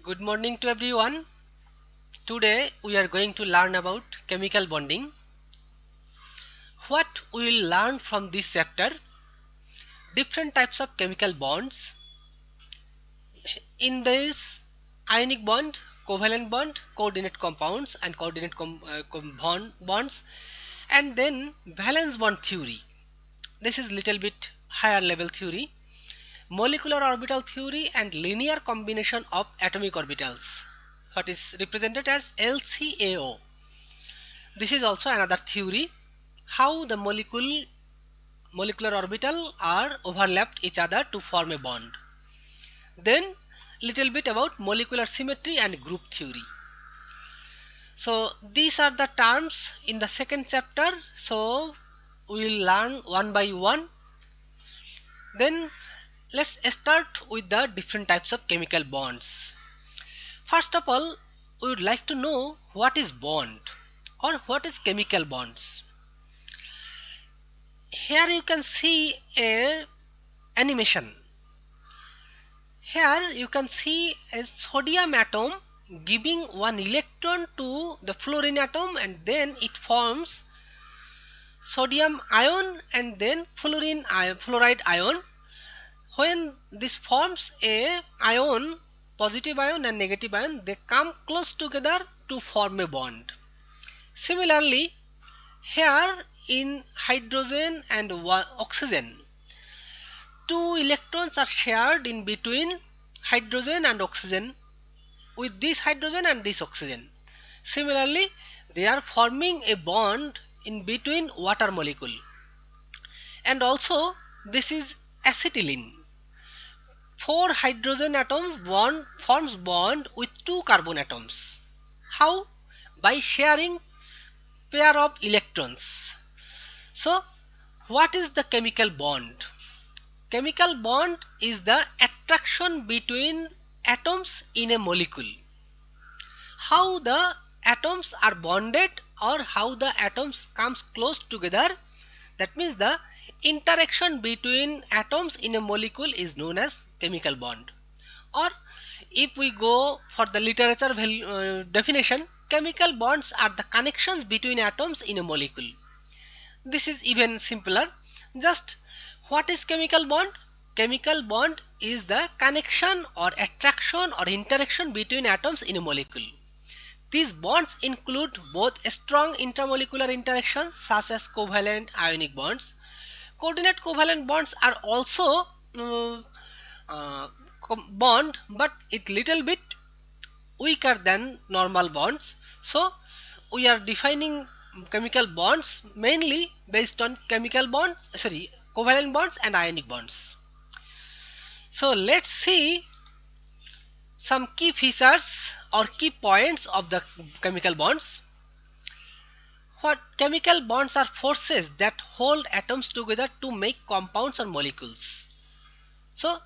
Good morning to everyone. Today we are going to learn about chemical bonding. What we will learn from this chapter: different types of chemical bonds. In this, ionic bond, covalent bond, coordinate compounds and coordinate bonds, and then valence bond theory. This is little bit higher level theory. Molecular orbital theory and linear combination of atomic orbitals, what is represented as LCAO. This is also another theory, how the molecular orbital are overlapped each other to form a bond. Then little bit about molecular symmetry and group theory. So these are the terms in the second chapter. So we will learn one by one. Then let's start with the different types of chemical bonds. First of all, we would like to know what is bond or what is chemical bonds. Here you can see a animation. Here you can see a sodium atom giving one electron to the fluorine atom, and then it forms sodium ion and then fluoride ion. When this forms a ion, positive ion and negative ion, they come close together to form a bond. Similarly, here in hydrogen and oxygen, two electrons are shared in between hydrogen and oxygen with this hydrogen and this oxygen. Similarly, they are forming a bond in between water molecule. And also this is acetylene. 4 hydrogen atoms forms bond with 2 carbon atoms. How? By sharing pair of electrons. So what is the chemical bond? Chemical bond is the attraction between atoms in a molecule. How the atoms are bonded or how the atoms comes close together, that means the interaction between atoms in a molecule is known as chemical bond. Or if we go for the literature definition, chemical bonds are the connections between atoms in a molecule. This is even simpler. Just what is chemical bond? Chemical bond is the connection or attraction or interaction between atoms in a molecule. These bonds include both strong intermolecular interactions such as covalent ionic bonds. Coordinate covalent bonds are also bond, but it little bit weaker than normal bonds. So we are defining chemical bonds mainly based on covalent bonds and ionic bonds. So let's see some key features or key points of the chemical bonds. What chemical bonds are forces that hold atoms together to make compounds or molecules. So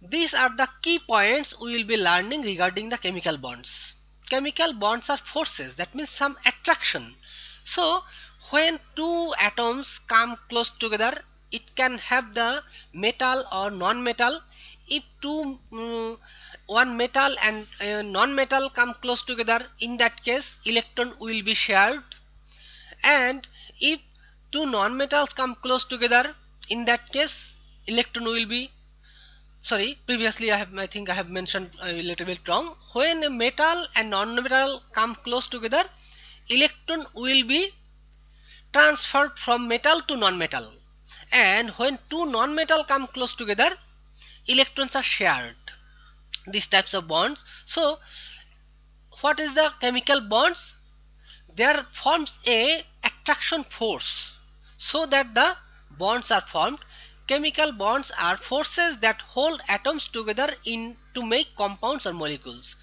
these are the key points we will be learning regarding the chemical bonds. Chemical bonds are forces, that means some attraction. So when two atoms come close together, it can have the metal or non-metal. If one metal and non-metal come close together, in that case electron will be shared. And if two non-metals come close together, in that case electron will be, previously I think I have mentioned a little bit wrong. When a metal and non-metal come close together, electron will be transferred from metal to non-metal. And when two non-metal come close together, electrons are shared. These types of bonds. So what is the chemical bonds? There forms a attraction force so that the bonds are formed. Chemical bonds are forces that hold atoms together to make compounds or molecules.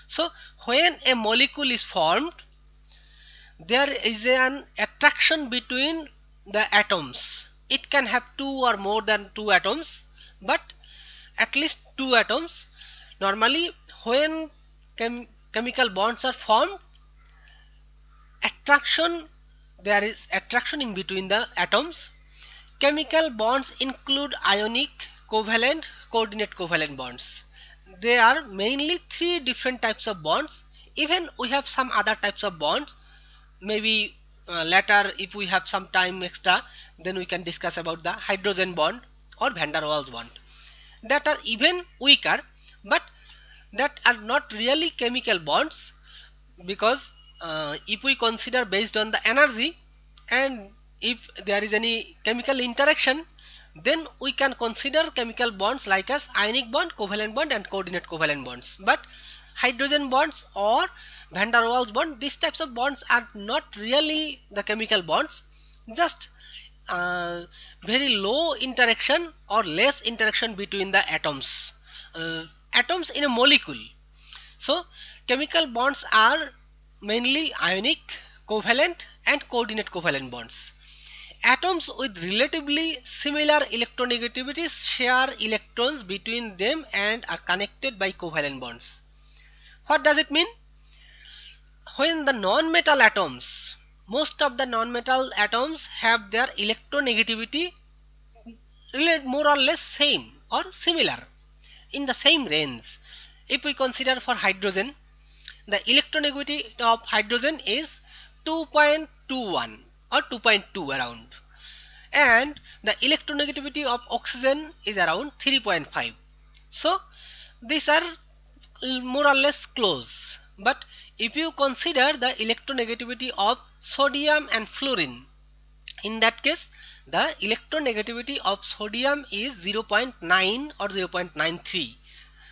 So when a molecule is formed, there is an attraction between the atoms. It can have 2 or more than 2 atoms, but at least 2 atoms. Normally when chemical bonds are formed, there is attraction in between the atoms. Chemical bonds include ionic, covalent, coordinate covalent bonds. there are mainly three different types of bonds. Even we have some other types of bonds. Maybe later, if we have some time extra, then we can discuss about the hydrogen bond or van der Waals bond, that are even weaker, but that are not really chemical bonds, because if we consider based on the energy, and if there is any chemical interaction, then we can consider chemical bonds like as ionic bond, covalent bond and coordinate covalent bonds. But hydrogen bonds or van der Waals bond, these types of bonds are not really the chemical bonds, just very low interaction or less interaction between the atoms, atoms in a molecule. So chemical bonds are mainly ionic, covalent and coordinate covalent bonds. Atoms with relatively similar electronegativities share electrons between them and are connected by covalent bonds. What does it mean? When the non-metal atoms, most of the non-metal atoms have their electronegativity more or less same or similar, in the same range. If we consider for hydrogen, the electronegativity of hydrogen is 2.21 or 2.2 around, and the electronegativity of oxygen is around 3.5. So these are more or less close. But if you consider the electronegativity of sodium and fluorine, in that case the electronegativity of sodium is 0.9 or 0.93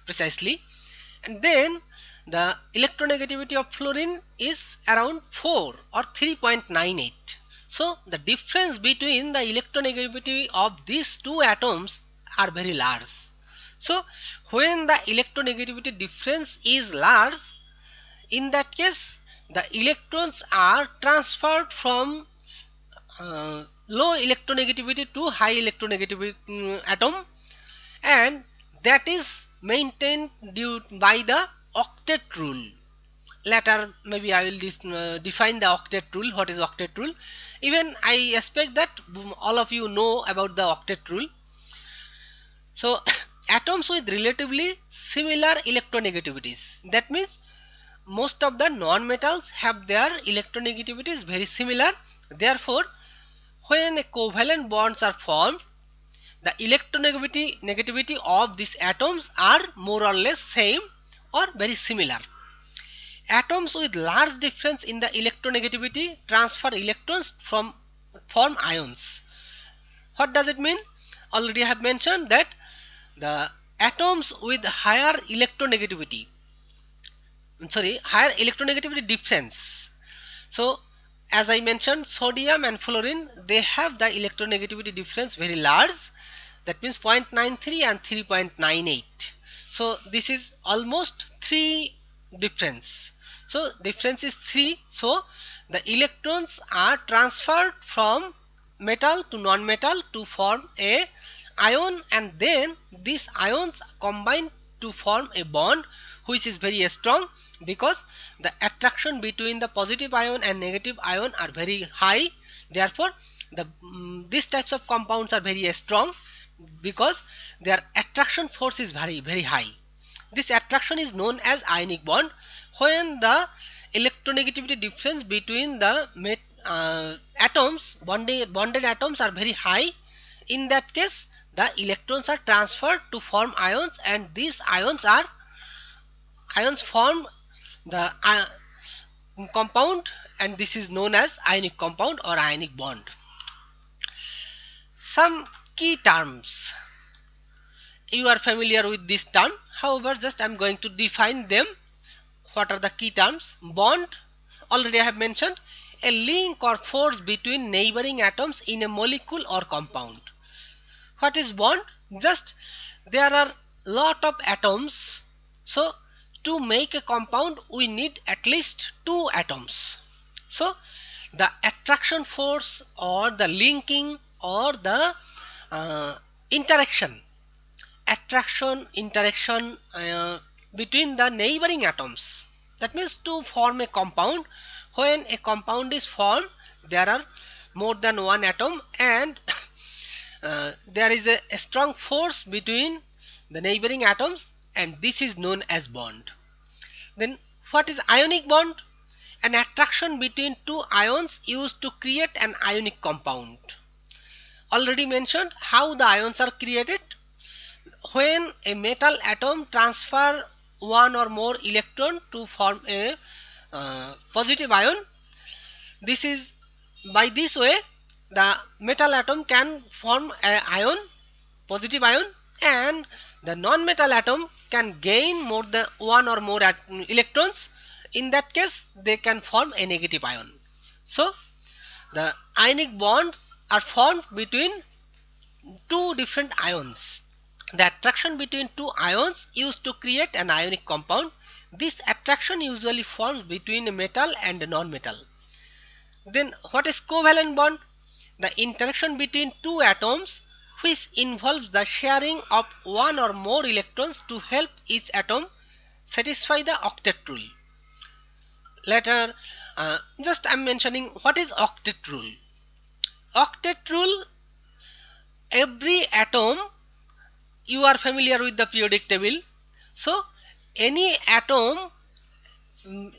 precisely, and then the electronegativity of fluorine is around 4 or 3.98. So the difference between the electronegativity of these two atoms are very large. So when the electronegativity difference is large, in that case the electrons are transferred from low electronegativity to high electronegativity atom, and that is maintained due by the octet rule. Later maybe I will define the octet rule. What is octet rule? Even I expect that all of you know about the octet rule. So atoms with relatively similar electronegativities, that means most of the non-metals have their electronegativities very similar. Therefore when a covalent bonds are formed, the electronegativity of these atoms are more or less same or very similar. Atoms with large difference in the electronegativity transfer electrons from form ions. What does it mean? Already I have mentioned that the atoms with higher electronegativity, higher electronegativity difference. So as I mentioned, sodium and fluorine, they have the electronegativity difference very large, that means 0.93 and 3.98. so this is almost 3 difference. So difference is 3. So the electrons are transferred from metal to non-metal to form a ion, and then these ions combine to form a bond which is very strong, because the attraction between the positive ion and negative ion are very high. Therefore these types of compounds are very strong because their attraction force is very high. This attraction is known as ionic bond. When the electronegativity difference between the atoms, bonded atoms are very high, in that case the electrons are transferred to form ions, and these ions form the compound, and this is known as ionic compound or ionic bond. Some key terms, you are familiar with this term, however just I am going to define them. What are the key terms? Bond, already I have mentioned, a link or force between neighboring atoms in a molecule or compound. What is bond? Just there are lot of atoms, so to make a compound we need at least 2 atoms. So the attraction force or the linking or the interaction between the neighboring atoms, that means to form a compound. When a compound is formed, there are more than one atom, and there is a strong force between the neighboring atoms, and this is known as bond. Then what is ionic bond? An attraction between two ions used to create an ionic compound. Already mentioned how the ions are created. When a metal atom transfer one or more electron to form a positive ion, this is by this way the metal atom can form an ion, positive ion, and the non-metal atom can gain more than one or more electrons. In that case they can form a negative ion. So the ionic bonds are formed between two different ions. The attraction between two ions used to create an ionic compound. This attraction usually forms between a metal and a non-metal. Then what is covalent bond? The interaction between two atoms which involves the sharing of one or more electrons to help each atom satisfy the octet rule. Later, just I am mentioning what is octet rule. Octet rule, every atom, you are familiar with the periodic table. So any atom, mm,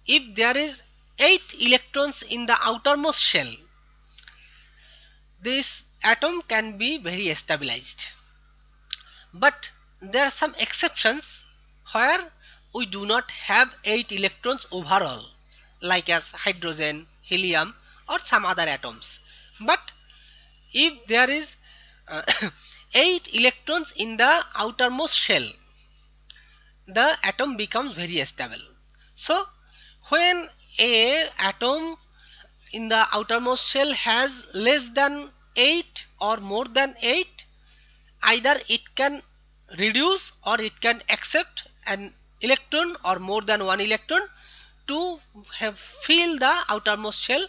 if there is 8 electrons in the outermost shell, this atom can be very stabilized. But there are some exceptions where we do not have 8 electrons overall, like as hydrogen, helium, or some other atoms. But if there is uh, 8 electrons in the outermost shell, the atom becomes very stable. So when a atom in the outermost shell has less than 8 or more than 8, either it can reduce or it can accept an electron or more than one electron to have fill the outermost shell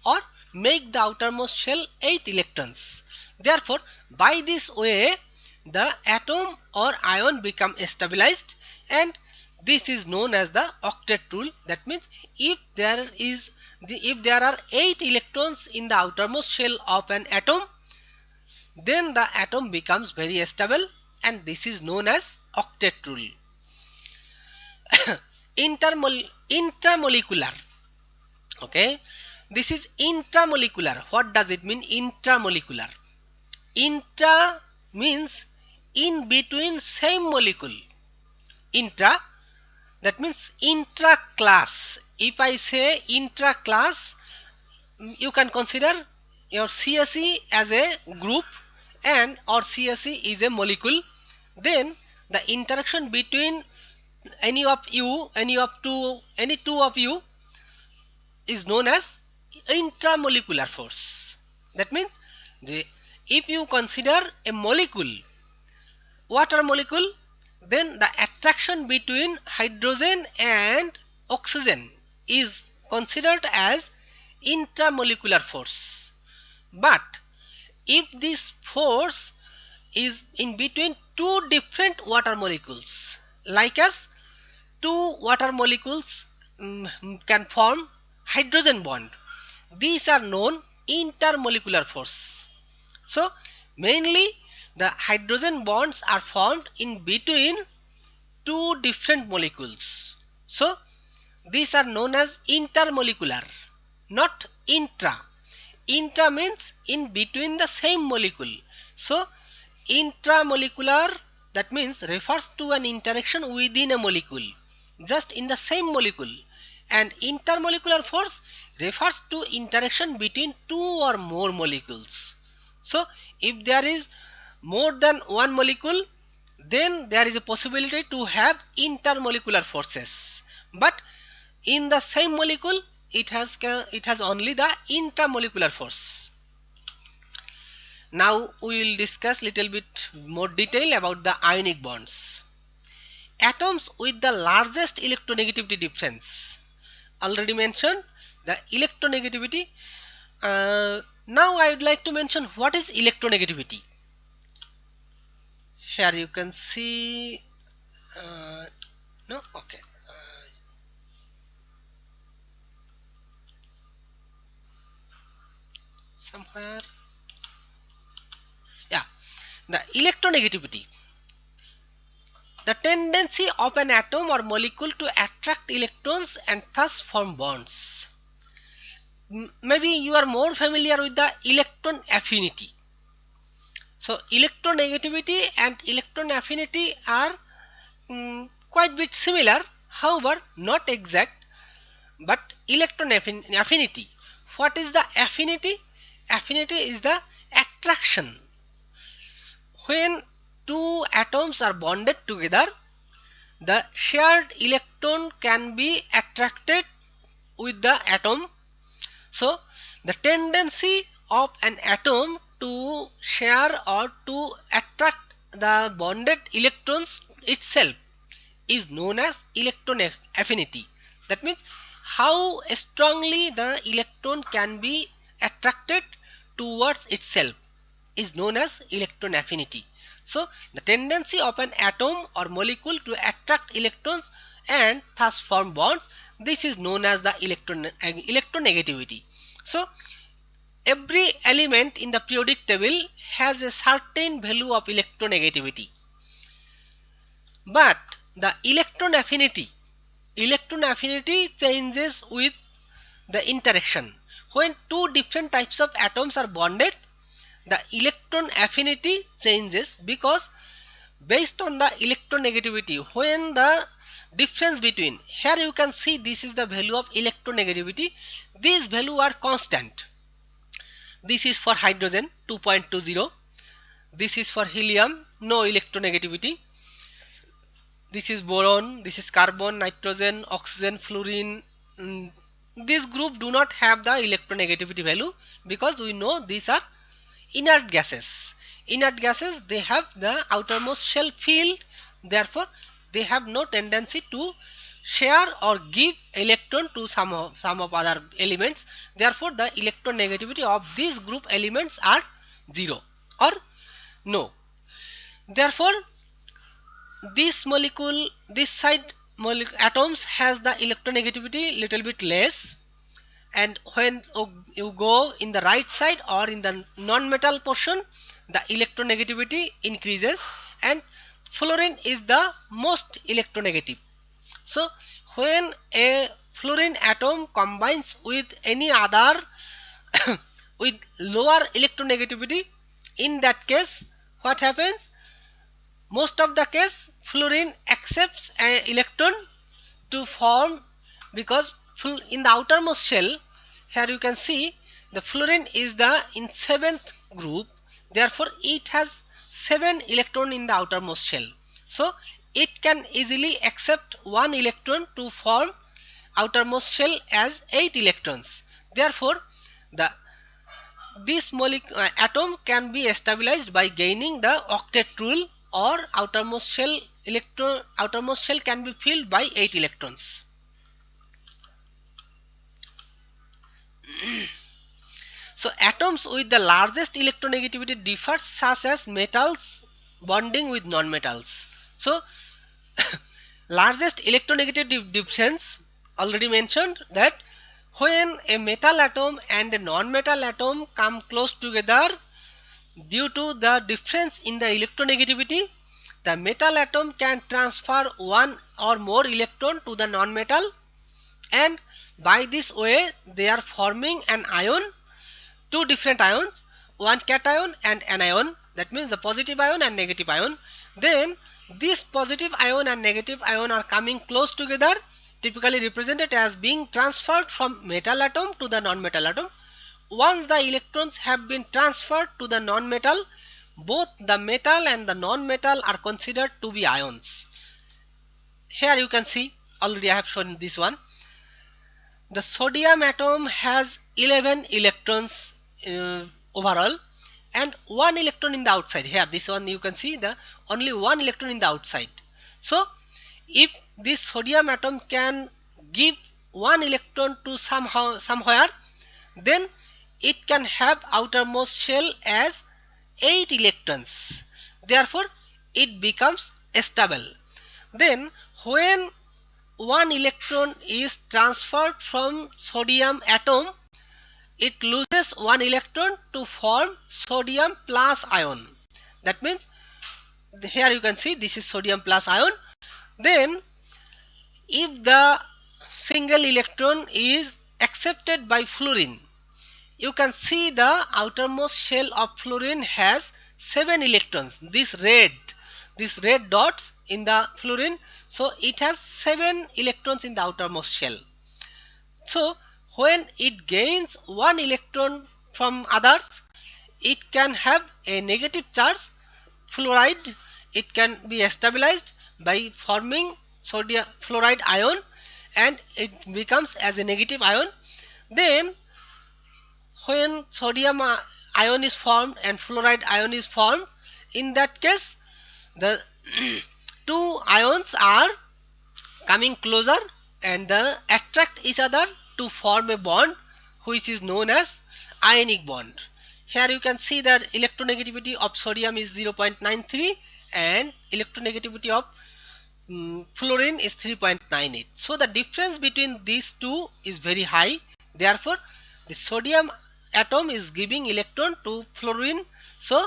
or make the outermost shell 8 electrons. Therefore by this way the atom or ion become stabilized, and this is known as the octet rule. That means if there are 8 electrons in the outermost shell of an atom, then the atom becomes very stable, and this is known as octet rule. Intramolecular. Okay, this is intramolecular. What does it mean, intramolecular? Intra means in between same molecule. Intra, that means intra class. If I say intra class, you can consider your CSE as a group and or CSE is a molecule. Then the interaction between any two of you is known as intramolecular force. That means if you consider a molecule, water molecule, then the attraction between hydrogen and oxygen is considered as intramolecular force. But if this force is in between two different water molecules, like as two water molecules can form hydrogen bond, these are known intermolecular force. So mainly the hydrogen bonds are formed in between two different molecules. So these are known as intermolecular, not intra. Intra means in between the same molecule. So intramolecular, that means refers to an interaction within a molecule, just in the same molecule. And intermolecular force refers to interaction between two or more molecules. So if there is more than one molecule, then there is a possibility to have intermolecular forces. But in the same molecule, it has only the intramolecular force. Now we will discuss little bit more detail about the ionic bonds. Atoms with the largest electronegativity difference. Already mentioned the electronegativity. Now I would like to mention what is electronegativity. Here you can see. No, okay. Somewhere. Yeah, the electronegativity. the tendency of an atom or molecule to attract electrons and thus form bonds. Maybe you are more familiar with the electron affinity. So electronegativity and electron affinity are quite bit similar, however not exact. But electron affinity, what is the affinity? Affinity is the attraction. When two atoms are bonded together, the shared electron can be attracted with the atom. So the tendency of an atom to share or to attract the bonded electrons itself is known as electron affinity. That means how strongly the electron can be attracted towards itself is known as electron affinity. So the tendency of an atom or molecule to attract electrons and thus form bonds, this is known as the electronegativity. So every element in the periodic table has a certain value of electronegativity, but the electron affinity changes with the interaction. When two different types of atoms are bonded, the electron affinity changes, because based on the electronegativity, when the difference between, here you can see this is the value of electronegativity, these values are constant. This is for hydrogen 2.20, this is for helium, no electronegativity, this is boron, this is carbon, nitrogen, oxygen, fluorine. This group do not have the electronegativity value, because we know these are inert gases. Inert gases, they have the outermost shell field, therefore they have no tendency to share or give electron to some of other elements. Therefore the electronegativity of these group elements are 0 or no. Therefore this molecule, this side atoms has the electronegativity little bit less, and when you go in the right side or in the non-metal portion, the electronegativity increases, and fluorine is the most electronegative. So when a fluorine atom combines with any other with lower electronegativity, in that case what happens? Most of the case fluorine accepts an electron to form, because in the outermost shell, here you can see the fluorine is the in 7th group, therefore it has 7 electron in the outermost shell. So it can easily accept 1 electron to form outermost shell as 8 electrons. Therefore the this atom can be stabilized by gaining the octet rule, or outermost shell can be filled by 8 electrons. So atoms with the largest electronegativity differ, such as metals bonding with non-metals. So largest electronegative difference, already mentioned that when a metal atom and a non-metal atom come close together, due to the difference in the electronegativity, the metal atom can transfer one or more electron to the non-metal, and by this way they are forming an ion, two different ions, one cation and anion, that means the positive ion and negative ion. Then this positive ion and negative ion are coming close together, typically represented as being transferred from metal atom to the non-metal atom. Once the electrons have been transferred to the non-metal, both the metal and the non-metal are considered to be ions. Here you can see, already I have shown this one. The sodium atom has 11 electrons overall, and 1 electron in the outside. Here this one you can see the only 1 electron in the outside. So if this sodium atom can give 1 electron to somewhere, then it can have outermost shell as 8 electrons. Therefore it becomes stable. Then when 1 electron is transferred from sodium atom, it loses 1 electron to form sodium plus ion. That means here you can see this is sodium plus ion. Then if the single electron is accepted by fluorine, you can see the outermost shell of fluorine has 7 electrons. These red dots in the fluorine, so it has 7 electrons in the outermost shell. So when it gains 1 electron from others, it can have a negative charge. Fluoride, it can be stabilized by forming sodium fluoride ion, and it becomes as a negative ion. Then when sodium ion is formed and fluoride ion is formed, in that case the two ions are coming closer and they attract each other to form a bond which is known as ionic bond. Here you can see that electronegativity of sodium is 0.93 and electronegativity of fluorine is 3.98. So the difference between these two is very high. Therefore, the sodium atom is giving electron to fluorine. So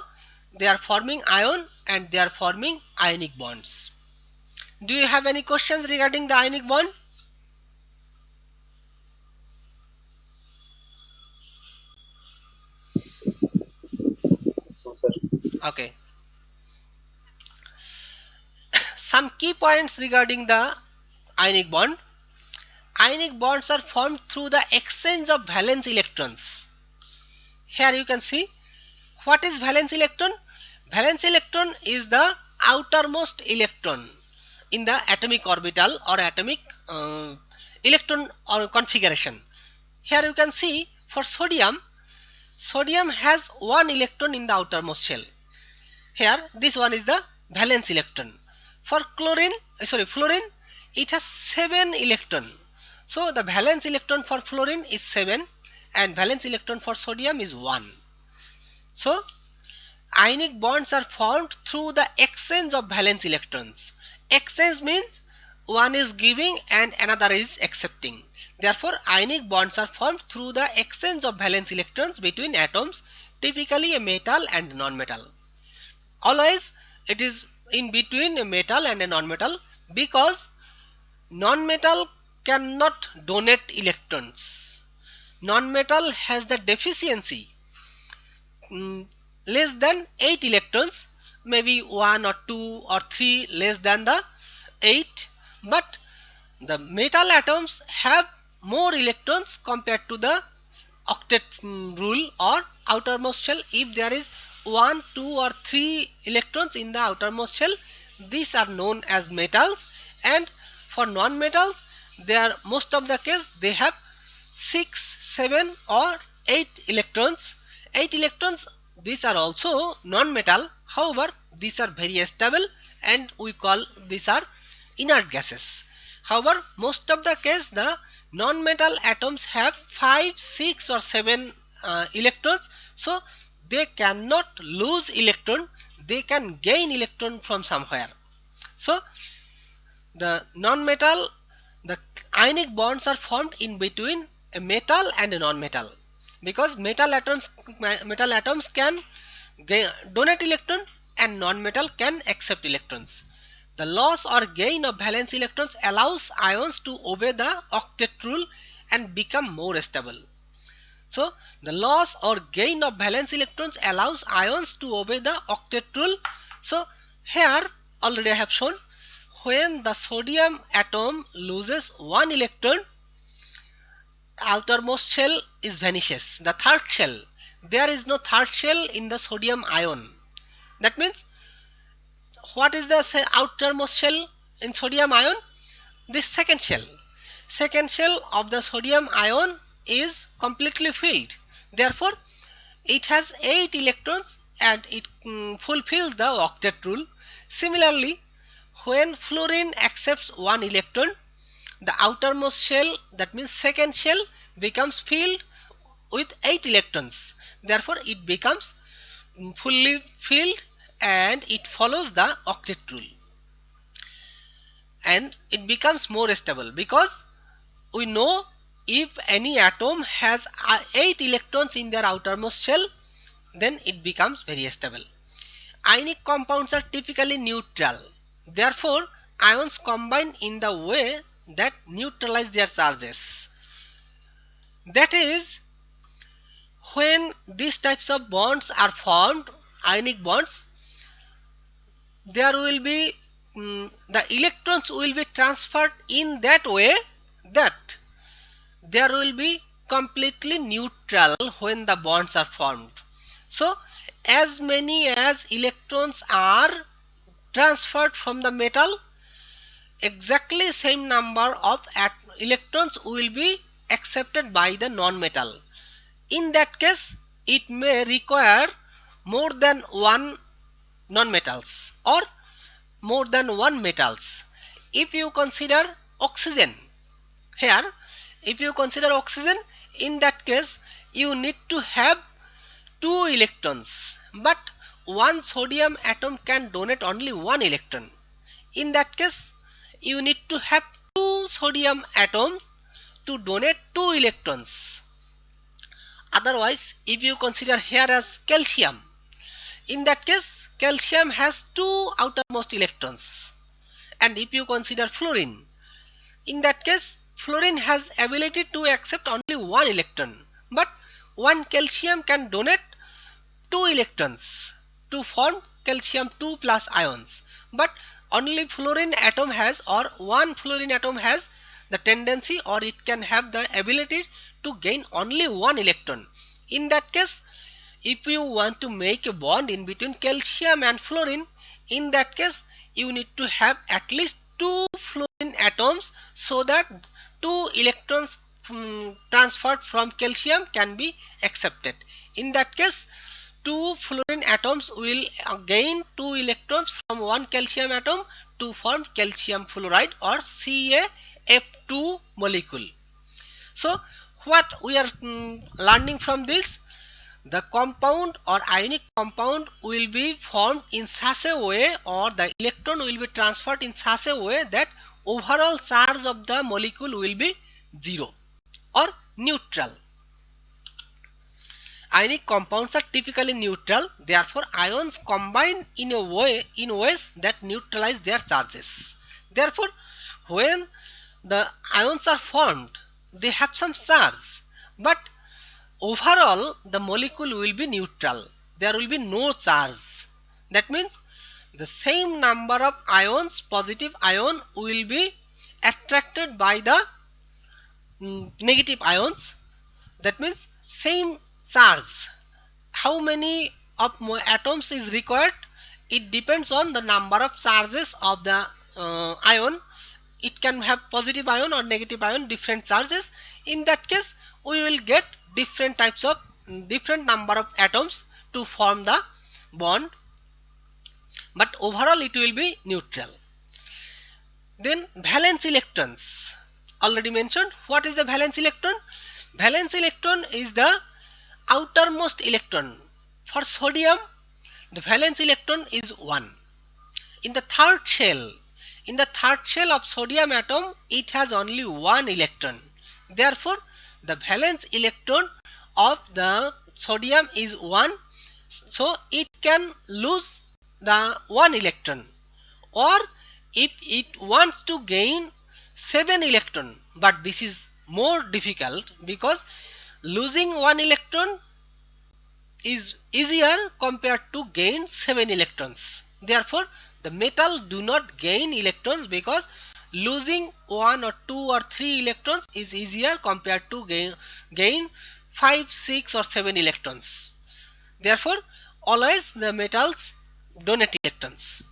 they are forming ion and they are forming ionic bonds. Do you have any questions regarding the ionic bond? No, sir. Okay. Some key points regarding the ionic bond. Ionic bonds are formed through the exchange of valence electrons. Here you can see what is valence electron. Valence electron is the outermost electron in the atomic orbital or atomic electron or configuration. Here you can see for sodium, sodium has 1 electron in the outermost shell. Here this one is the valence electron. For fluorine, it has 7 electron. So the valence electron for fluorine is 7 and valence electron for sodium is 1. So ionic bonds are formed through the exchange of valence electrons. Exchange means one is giving and another is accepting. Therefore, ionic bonds are formed through the exchange of valence electrons between atoms, typically a metal and non-metal. Always it is in between a metal and a non-metal because non-metal cannot donate electrons. Non-metal has the deficiency less than 8 electrons, maybe 1 or 2 or 3 less than the 8, but the metal atoms have more electrons compared to the octet rule or outermost shell. If there is 1, 2 or 3 electrons in the outermost shell, these are known as metals, and for non-metals they are most of the case they have 6, 7 or 8 electrons. 8 electrons, these are also non-metal, however these are very stable and we call these are inert gases. However, most of the case the non-metal atoms have 5, 6 or 7 electrons, so they cannot lose electron, they can gain electron from somewhere. So the non-metal, the ionic bonds are formed in between a metal and a non-metal because metal atoms can donate electron and non-metal can accept electrons. The loss or gain of valence electrons allows ions to obey the octet rule and become more stable. So the loss or gain of valence electrons allows ions to obey the octet rule. So here already I have shown when the sodium atom loses 1 electron, outermost shell is vanishes. The third shell, there is no third shell in the sodium ion. That means what is the outermost shell in sodium ion? This second shell. Second shell of the sodium ion is completely filled. Therefore, it has 8 electrons and it fulfills the octet rule. Similarly, when fluorine accepts 1 electron, the outermost shell, that means second shell, becomes filled with 8 electrons. Therefore, it becomes fully filled and it follows the octet rule. And it becomes more stable because we know if any atom has 8 electrons in their outermost shell, then it becomes very stable. ionic compounds are typically neutral. Therefore, ions combine in the way that neutralize their charges. That is, when these types of bonds are formed, ionic bonds, there will be the electrons will be transferred in that way that there will be completely neutral when the bonds are formed. So as many as electrons are transferred from the metal, exactly same number of electrons will be accepted by the non-metal. In that case, it may require more than one non-metals or more than one metals. If you consider oxygen, here if you consider oxygen, in that case you need to have two electrons, but one sodium atom can donate only one electron. In that case you need to have two sodium atoms to donate two electrons. Otherwise, if you consider here as calcium, in that case calcium has two outermost electrons. And if you consider fluorine, in that case fluorine has ability to accept only one electron, but one calcium can donate two electrons to form calcium 2 plus ions, but only fluorine atom has, or one fluorine atom has the tendency, or it can have the ability to gain only one electron. In that case, if you want to make a bond in between calcium and fluorine, in that case you need to have at least two fluorine atoms so that two electrons transferred from calcium can be accepted. In that case, two fluorine atoms will gain two electrons from one calcium atom to form calcium fluoride or CaF2 molecule. So what we are learning from this, the compound or ionic compound will be formed in such a way, or the electron will be transferred in such a way that overall charge of the molecule will be zero or neutral. Ionic compounds are typically neutral, therefore ions combine in ways that neutralize their charges. Therefore, when the ions are formed, they have some charge, but overall the molecule will be neutral. There will be no charge. That means the same number of ions, positive ion, will be attracted by the negative ions. That means same charge. How many of atoms is required? It depends on the number of charges of the ion. It can have positive ion or negative ion, different charges. In that case, we will get different types of different number of atoms to form the bond, but overall it will be neutral. Then valence electrons, already mentioned. What is the valence electron? Valence electron is the outermost electron. For sodium, the valence electron is 1. In the third shell of sodium atom, it has only one electron. Therefore, the valence electron of the sodium is 1, so it can lose the one electron, or if it wants to gain 7 electron, but this is more difficult because losing one electron is easier compared to gain 7 electrons. Therefore, the metal do not gain electrons because losing 1 or 2 or 3 electrons is easier compared to gain 5, 6 or 7 electrons. Therefore, always the metals donate electrons.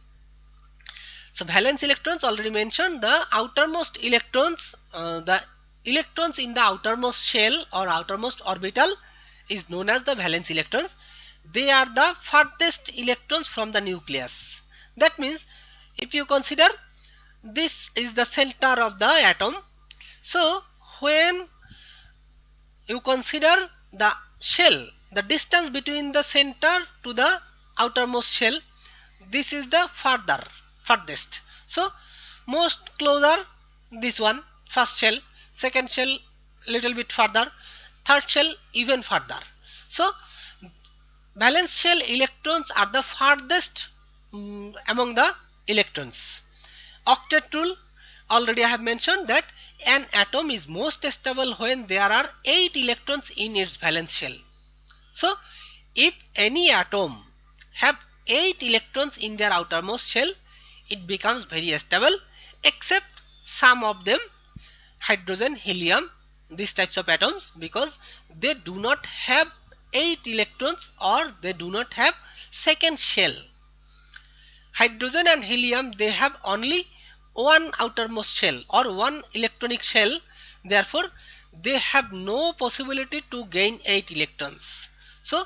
So valence electrons, already mentioned, the outermost electrons, the electrons in the outermost shell or outermost orbital is known as the valence electrons. They are the farthest electrons from the nucleus. That means if you consider this is the center of the atom, so when you consider the shell, the distance between the center to the outermost shell, this is the farthest. So most closer this one, first shell, second shell little bit further, third shell even further. So valence shell electrons are the farthest among the electrons. Octet rule, already I have mentioned that an atom is most stable when there are 8 electrons in its valence shell. So if any atom have 8 electrons in their outermost shell, it becomes very stable, except some of them, hydrogen, helium, these types of atoms, because they do not have 8 electrons or they do not have second shell. Hydrogen and helium, they have only one outermost shell or one electronic shell, therefore they have no possibility to gain 8 electrons. So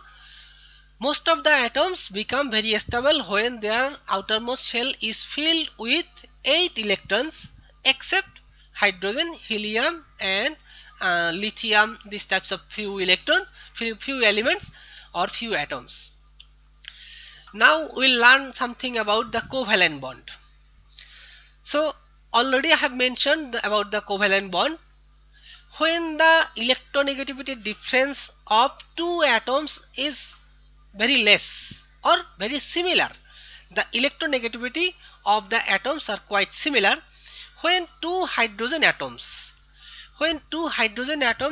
most of the atoms become very stable when their outermost shell is filled with 8 electrons, except hydrogen, helium and lithium, these types of few electrons, few elements or few atoms. Now we'll learn something about the covalent bond. So already I have mentioned about the covalent bond. When the electronegativity difference of two atoms is very less or very similar, the electronegativity of the atoms are quite similar. When two hydrogen atoms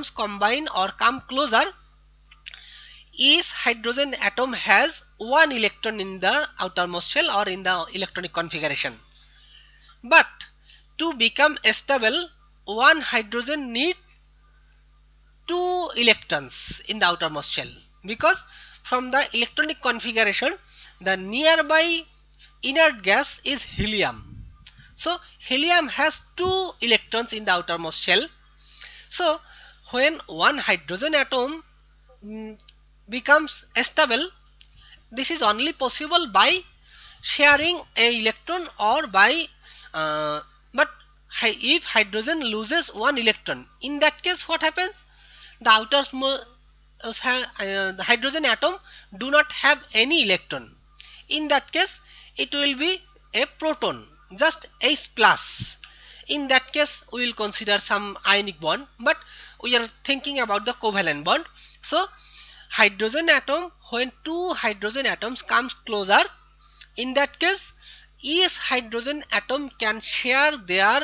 combine or come closer, each hydrogen atom has one electron in the outermost shell or in the electronic configuration. But to become stable, one hydrogen needs two electrons in the outermost shell, because from the electronic configuration the nearby inert gas is helium. So helium has two electrons in the outermost shell. So when one hydrogen atom becomes stable, this is only possible by sharing a electron or by but if hydrogen loses one electron, in that case what happens? The outermost the hydrogen atom do not have any electron. In that case it will be a proton, just H plus. In that case we will consider some ionic bond, but we are thinking about the covalent bond. So hydrogen atom, when two hydrogen atoms comes closer, in that case each hydrogen atom can share their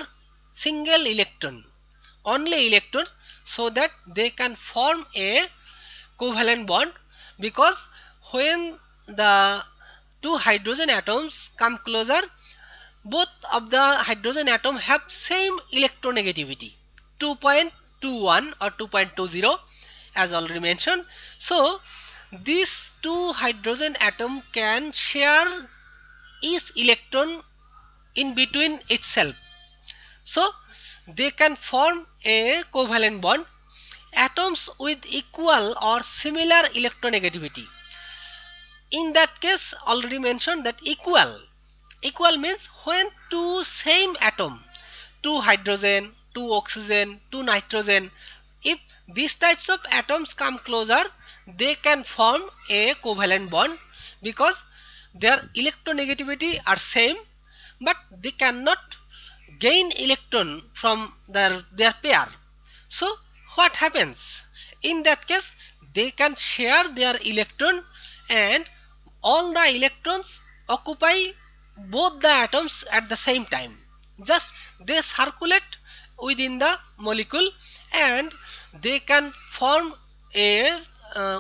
single electron, only electron, so that they can form a covalent bond, because when the two hydrogen atoms come closer, both of the hydrogen atom have same electronegativity, 2.21 or 2.20, as already mentioned. So these two hydrogen atom can share each electron in between itself, so they can form a covalent bond. Atoms with equal or similar electronegativity, in that case already mentioned that equal means when two same atom, two hydrogen, two oxygen, two nitrogen, if these types of atoms come closer, they can form a covalent bond, because their electronegativity are same, but they cannot gain electron from their pair. So what happens? In that case they can share their electron, and all the electrons occupy both the atoms at the same time. Just they circulate within the molecule, and they can form a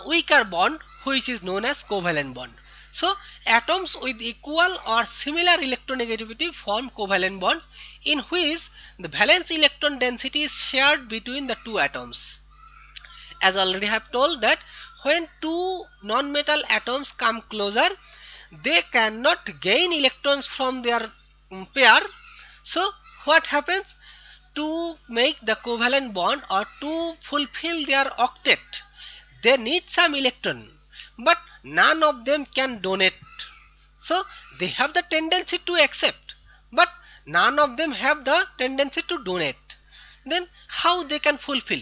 weaker bond, which is known as covalent bond. So atoms with equal or similar electronegativity form covalent bonds, in which the valence electron density is shared between the two atoms. As already have told that when two non-metal atoms come closer, they cannot gain electrons from their pair. So what happens? To make the covalent bond or to fulfill their octet, they need some electron, but none of them can donate. So they have the tendency to accept, but none of them have the tendency to donate. Then how they can fulfill?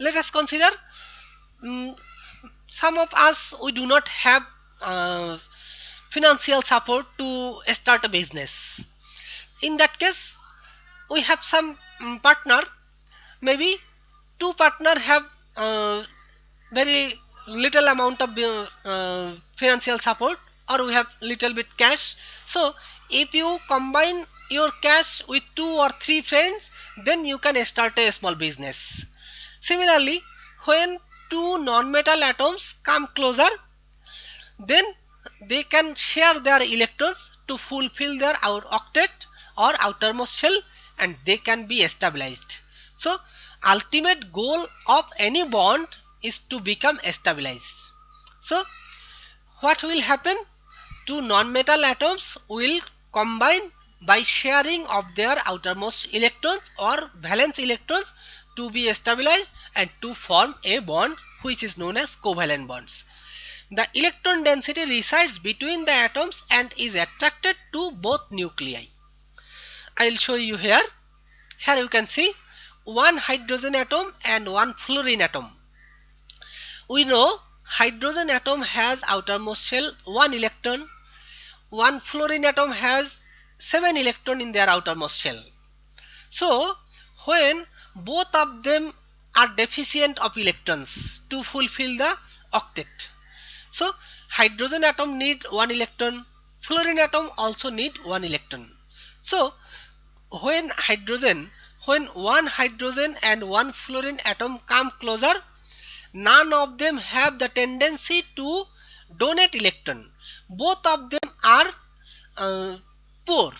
Let us consider, mm, some of us, we do not have financial support to start a business. In that case we have some partner, maybe two partner have very little amount of financial support, or we have little bit cash. So if you combine your cash with 2 or 3 friends, then you can start a small business. Similarly, when two non-metal atoms come closer, then they can share their electrons to fulfill their octet or outermost shell, and they can be stabilized. So ultimate goal of any bond is to become stabilized. So what will happen? Two non-metal atoms will combine by sharing of their outermost electrons or valence electrons to be stabilized and to form a bond which is known as covalent bonds. The electron density resides between the atoms and is attracted to both nuclei. I will show you here. Here you can see one hydrogen atom and one fluorine atom. We know hydrogen atom has outermost shell 1 electron, one fluorine atom has 7 electron in their outermost shell. So when both of them are deficient of electrons to fulfill the octet, so hydrogen atom need 1 electron, fluorine atom also need 1 electron. So when one hydrogen and one fluorine atom come closer, none of them have the tendency to donate electron. Both of them are uh, poor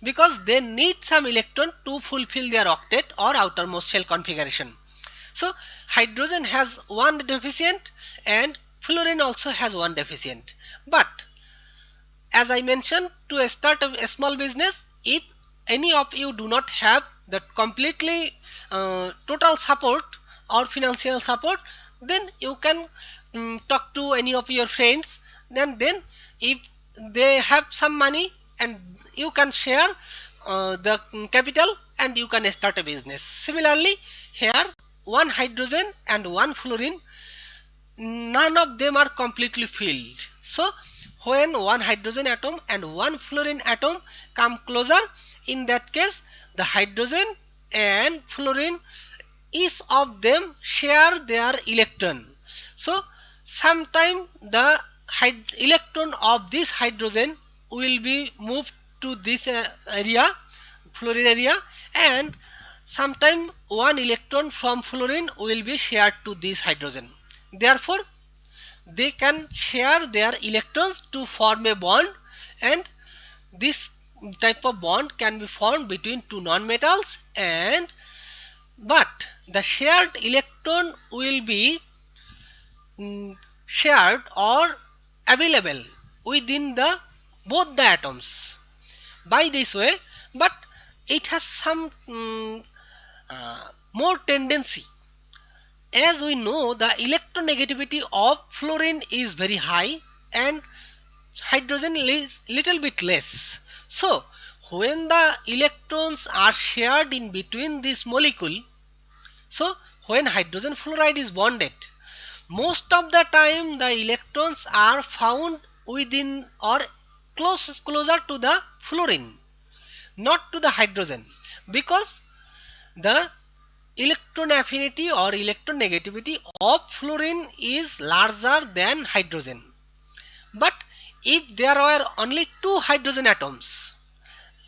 because they need some electron to fulfill their octet or outermost shell configuration. So hydrogen has one deficient and fluorine also has one deficient. But as I mentioned, to start a small business, if any of you do not have the completely total support or financial support, then you can talk to any of your friends. Then if they have some money, and you can share the capital and you can start a business. Similarly, here one hydrogen and one fluorine, none of them are completely filled. So when one hydrogen atom and one fluorine atom come closer, in that case the hydrogen and fluorine, each of them share their electron. So sometime the electron of this hydrogen will be moved to this area, fluorine area, and sometime one electron from fluorine will be shared to this hydrogen. Therefore they can share their electrons to form a bond, and this type of bond can be formed between two nonmetals, and but the shared electron will be shared or available within the both the atoms by this way. But it has some more tendency. As we know, the electronegativity of fluorine is very high and hydrogen is little bit less. So when the electrons are shared in between this molecule, so when hydrogen fluoride is bonded, most of the time the electrons are found within or closer to the fluorine, not to the hydrogen, because the electron affinity or electronegativity of fluorine is larger than hydrogen. But if there were only two hydrogen atoms,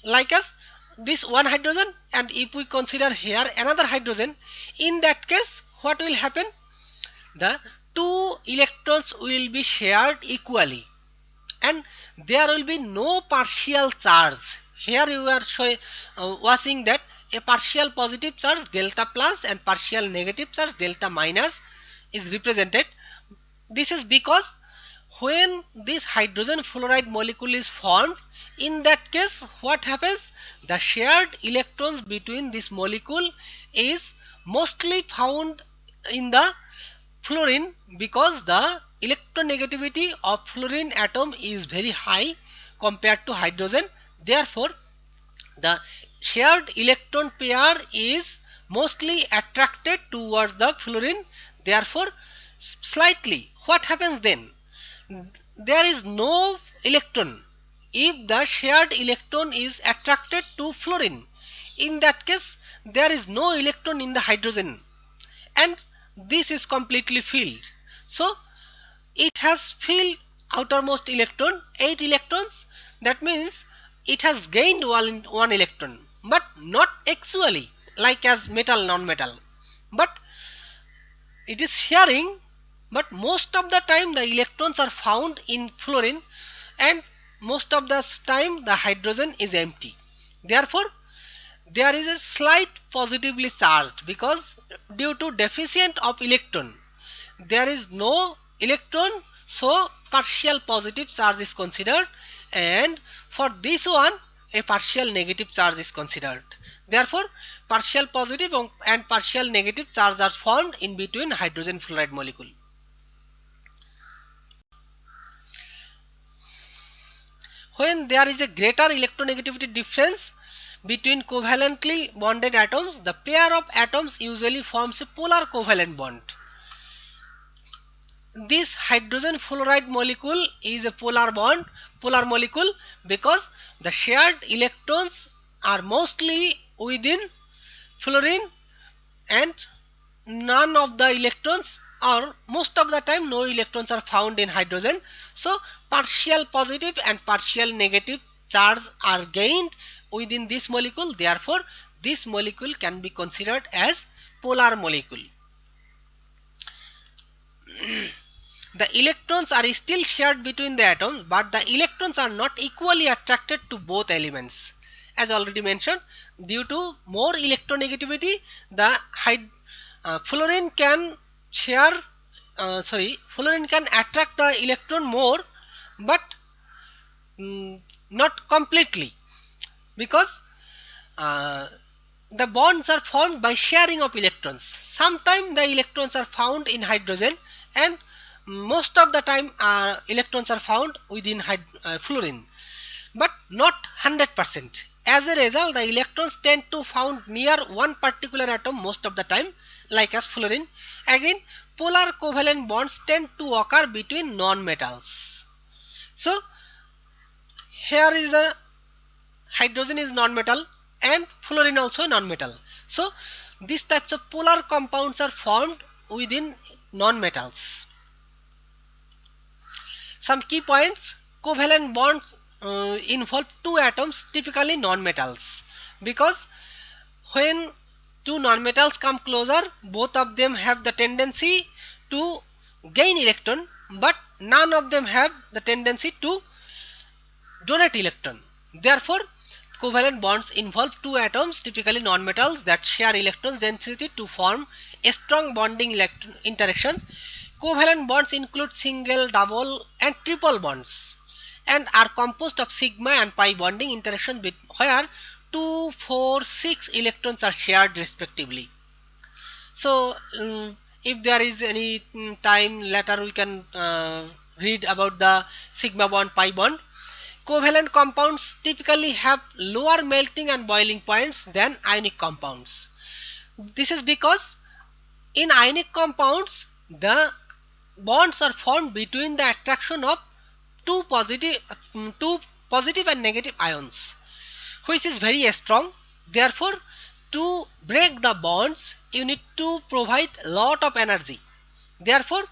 like us, this one hydrogen, and if we consider here another hydrogen, in that case what will happen? The two electrons will be shared equally and there will be no partial charge. Here you are watching that a partial positive charge delta plus and partial negative charge delta minus is represented. This is because when this hydrogen fluoride molecule is formed, in that case what happens? The shared electrons between this molecule is mostly found in the fluorine, because the electronegativity of fluorine atom is very high compared to hydrogen. Therefore the shared electron pair is mostly attracted towards the fluorine. Therefore slightly what happens then? There is no electron if the shared electron is attracted to fluorine. In that case there is no electron in the hydrogen and this is completely filled. So it has filled outermost electron 8 electrons. That means it has gained one electron, but not actually like as metal non-metal, but it is sharing. But most of the time the electrons are found in fluorine, and most of the time the hydrogen is empty. Therefore there is a slight positively charged, because due to deficient of electron there is no electron, so partial positive charge is considered, and for this one a partial negative charge is considered. Therefore partial positive and partial negative charge are formed in between hydrogen fluoride molecule. When there is a greater electronegativity difference between covalently bonded atoms, the pair of atoms usually forms a polar covalent bond. This hydrogen fluoride molecule is a polar molecule, because the shared electrons are mostly within fluorine, and none of the electrons, or most of the time no electrons are found in hydrogen. So partial positive and partial negative charge are gained within this molecule. Therefore this molecule can be considered as polar molecule. The electrons are still shared between the atoms, but the electrons are not equally attracted to both elements. As already mentioned, due to more electronegativity, the fluorine can fluorine can attract the electron more, but not completely, because uh, the bonds are formed by sharing of electrons. Sometimes the electrons are found in hydrogen, and most of the time electrons are found within fluorine, but not 100%. As a result, the electrons tend to found near one particular atom most of the time, like as fluorine. Again, polar covalent bonds tend to occur between non-metals. So here is a hydrogen is non-metal and fluorine also non-metal. So these types of polar compounds are formed within non-metals. Some key points: covalent bonds involve two atoms, typically non-metals, because when two non-metals come closer, both of them have the tendency to gain electron, but none of them have the tendency to donate electron. Therefore covalent bonds involve two atoms, typically non-metals, that share electron density to form a strong bonding interactions. Covalent bonds include single, double and triple bonds, and are composed of sigma and pi bonding interactions where 2, 4, 6 electrons are shared respectively. So if there is any time later, we can read about the sigma bond, pi bond. Covalent compounds typically have lower melting and boiling points than ionic compounds. This is because in ionic compounds the bonds are formed between the attraction of two positive and negative ions, which is very strong. Therefore to break the bonds you need to provide lot of energy. Therefore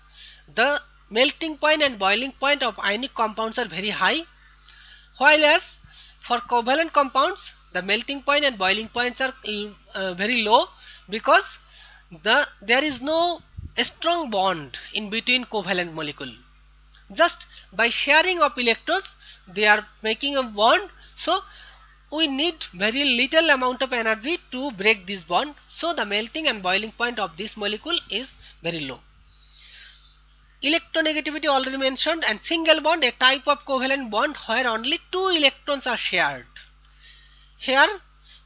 the melting point and boiling point of ionic compounds are very high, while as for covalent compounds the melting point and boiling points are very low, because there is no strong bond in between covalent molecule. Just by sharing of electrons they are making a bond, so we need very little amount of energy to break this bond. So the melting and boiling point of this molecule is very low. Electronegativity already mentioned, and single bond, a type of covalent bond where only two electrons are shared. Here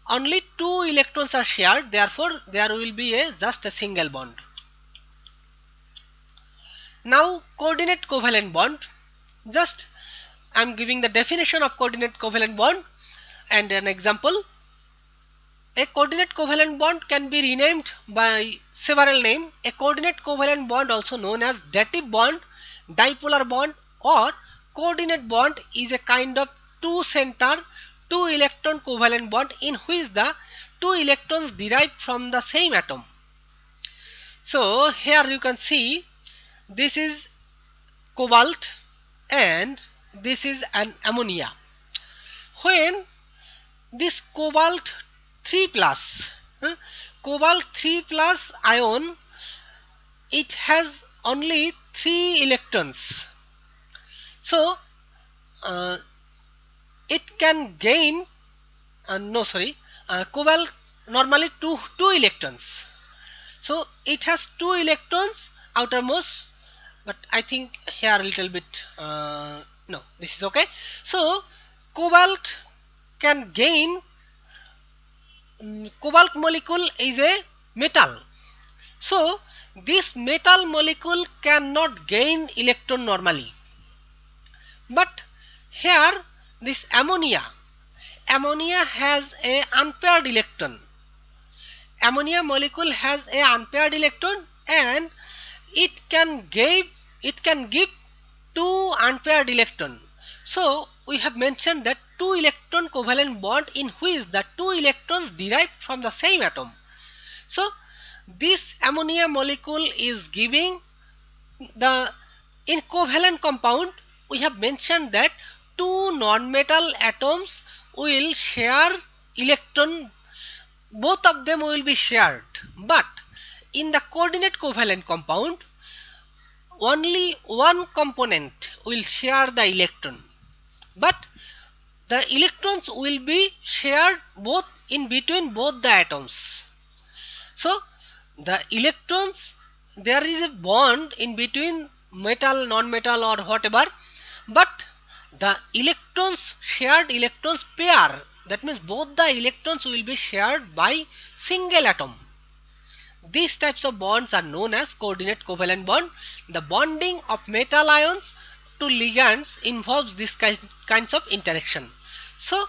only two electrons are shared, therefore there will be just a single bond. Now coordinate covalent bond. Just I am giving the definition of coordinate covalent bond and an example. A coordinate covalent bond can be renamed by several names. A coordinate covalent bond, also known as dative bond, dipolar bond or coordinate bond, is a kind of two center, two electron covalent bond in which the two electrons derive from the same atom. So here you can see this is cobalt, and this is an ammonia. When this cobalt 3 plus, cobalt 3 plus ion, it has only 3 electrons. So uh, it can gain no sorry cobalt normally two electrons. So it has 2 electrons outermost, but I think here a little bit no, this is okay. So cobalt can gain, cobalt molecule is a metal. So this metal molecule cannot gain electron normally. But here this ammonia has a unpaired electron. Ammonia molecule has a unpaired electron, and it can give two unpaired electron. So we have mentioned that two electron covalent bond in which the two electrons derived from the same atom. So this ammonia molecule is giving the, in covalent compound we have mentioned that two non-metal atoms will share electron, both of them will be shared, but in the coordinate covalent compound only one component will share the electron, but the electrons will be shared both in between both the atoms. So the electrons, there is a bond in between metal, non-metal or whatever, but the electrons, shared electrons pair, that means both the electrons will be shared by single atom. These types of bonds are known as coordinate covalent bond. The bonding of metal ions to ligands involves this kinds of interaction. So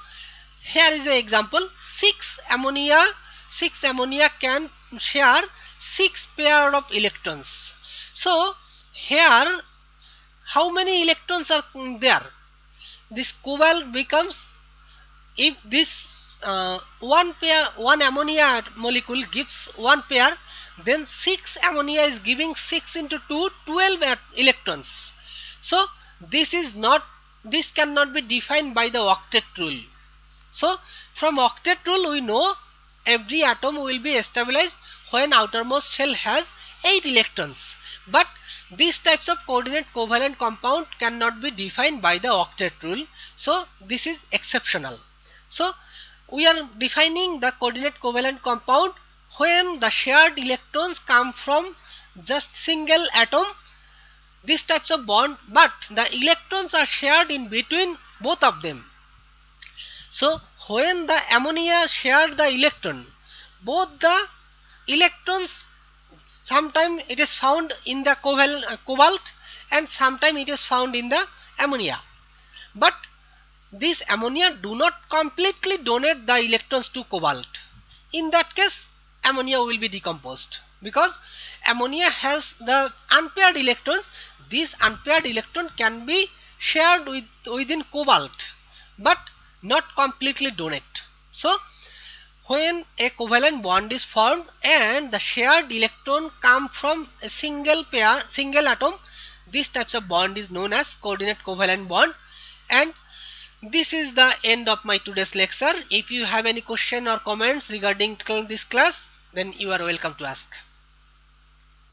here is an example. 6 ammonia can share 6 pair of electrons. So here how many electrons are there? This cobalt becomes, if this one ammonia molecule gives one pair, then 6 ammonia is giving 6 into 2, 12 electrons. So this cannot be defined by the octet rule. So from octet rule we know every atom will be stabilized when outermost shell has 8 electrons, but these types of coordinate covalent compound cannot be defined by the octet rule. So this is exceptional. So we are defining the coordinate covalent compound when the shared electrons come from just single atom, these types of bond, but the electrons are shared in between both of them. So when the ammonia shared the electron, both the electrons, sometimes it is found in the cobalt and sometimes it is found in the ammonia, but this ammonia do not completely donate the electrons to cobalt. In that case ammonia will be decomposed because ammonia has the unpaired electrons. This unpaired electron can be shared within cobalt but not completely donate. So when a covalent bond is formed and the shared electron come from a single atom, these types of bond is known as coordinate covalent bond. And this is the end of my today's lecture. If you have any question or comments regarding this class, then you are welcome to ask.